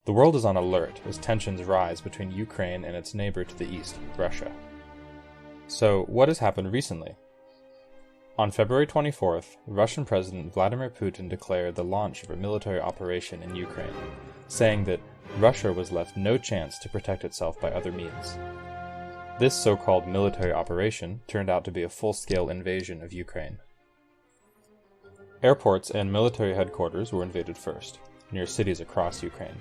The world is on alert as tensions rise between Ukraine and its neighbor to the east, Russia. So, what has happened recently? On February 24th, Russian President Vladimir Putin declared the launch of a military operation in Ukraine, saying that Russia was left no chance to protect itself by other means. This so-called military operation turned out to be a full-scale invasion of Ukraine. Airports and military headquarters were invaded first, near cities across Ukraine.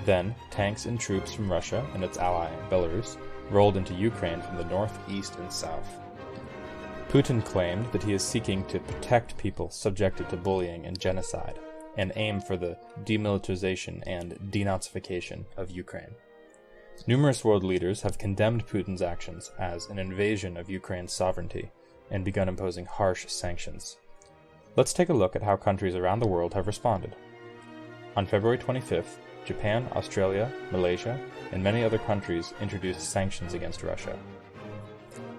Then, tanks and troops from Russia and its ally, Belarus, rolled into Ukraine from the north, east, and south. Putin claimed that he is seeking to protect people subjected to bullying and genocide, and aim for the demilitarization and denazification of Ukraine. Numerous world leaders have condemned Putin's actions as an invasion of Ukraine's sovereignty and begun imposing harsh sanctions. Let's take a look at how countries around the world have responded. On February 25th, Japan, Australia, Malaysia, and many other countries introduced sanctions against Russia.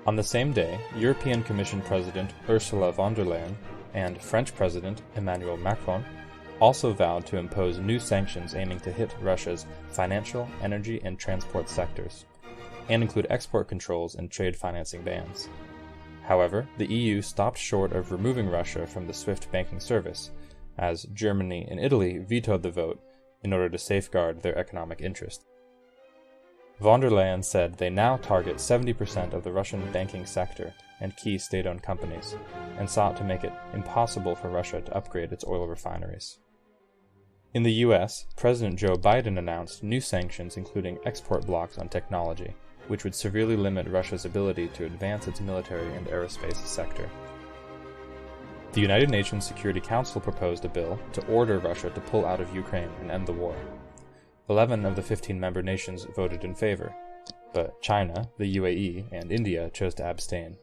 On the same day, European Commission President Ursula von der Leyen and French President Emmanuel Macron also vowed to impose new sanctions aiming to hit Russia's financial, energy, and transport sectors, and include export controls and trade financing bans. However, the EU stopped short of removing Russia from the SWIFT banking service, as Germany and Italy vetoed the vote in order to safeguard their economic interests. Von der Leyen said they now target 70% of the Russian banking sector and key state-owned companies, and sought to make it impossible for Russia to upgrade its oil refineries. In the US, President Joe Biden announced new sanctions including export blocks on technology, which would severely limit Russia's ability to advance its military and aerospace sector. The United Nations Security Council proposed a bill to order Russia to pull out of Ukraine and end the war. 11 of the 15 member nations voted in favor, but China, the UAE, and India chose to abstain.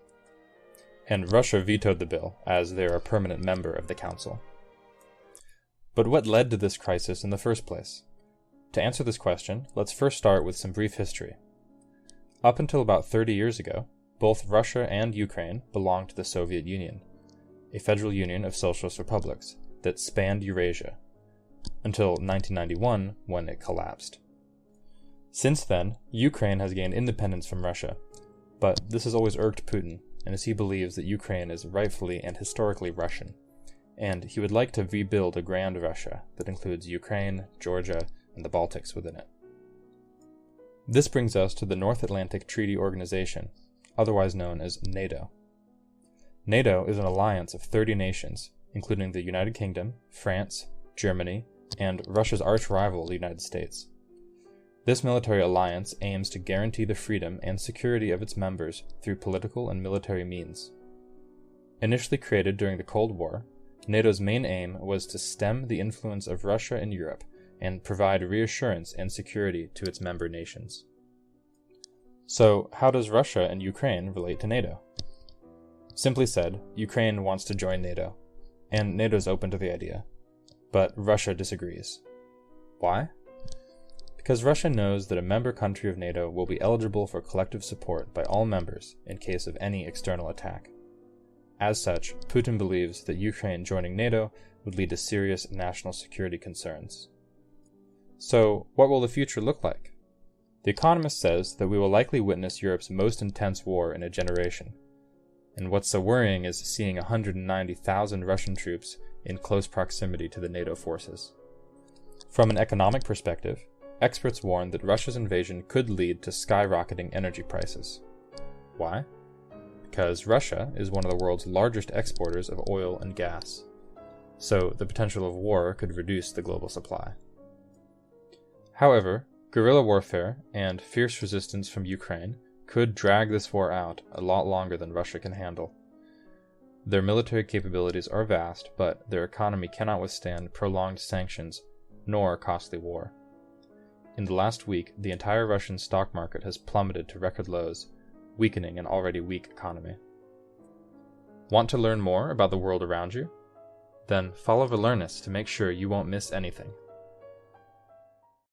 And Russia vetoed the bill, as they are a permanent member of the Council. But what led to this crisis in the first place? To answer this question, let's first start with some brief history. Up until about 30 years ago, both Russia and Ukraine belonged to the Soviet Union, a federal union of socialist republics that spanned Eurasia, until 1991, when it collapsed. Since then, Ukraine has gained independence from Russia, but this has always irked Putin, and as he believes that Ukraine is rightfully and historically Russian, and he would like to rebuild a grand Russia that includes Ukraine, Georgia, and the Baltics within it. This brings us to the North Atlantic Treaty Organization, otherwise known as NATO. NATO is an alliance of 30 nations, including the United Kingdom, France, Germany, and Russia's arch-rival, the United States. This military alliance aims to guarantee the freedom and security of its members through political and military means. Initially created during the Cold War, NATO's main aim was to stem the influence of Russia in Europe and provide reassurance and security to its member nations. So, how does Russia and Ukraine relate to NATO? Simply said, Ukraine wants to join NATO, and NATO's open to the idea. But Russia disagrees. Why? Because Russia knows that a member country of NATO will be eligible for collective support by all members in case of any external attack. As such, Putin believes that Ukraine joining NATO would lead to serious national security concerns. So, what will the future look like? The Economist says that we will likely witness Europe's most intense war in a generation. And what's so worrying is seeing 190,000 Russian troops in close proximity to the NATO forces. From an economic perspective, experts warn that Russia's invasion could lead to skyrocketing energy prices. Why? Because Russia is one of the world's largest exporters of oil and gas, so the potential of war could reduce the global supply. However, guerrilla warfare and fierce resistance from Ukraine could drag this war out a lot longer than Russia can handle. Their military capabilities are vast, but their economy cannot withstand prolonged sanctions nor costly war. In the last week, the entire Russian stock market has plummeted to record lows, weakening an already weak economy. Want to learn more about the world around you? Then follow Valearnis to make sure you won't miss anything.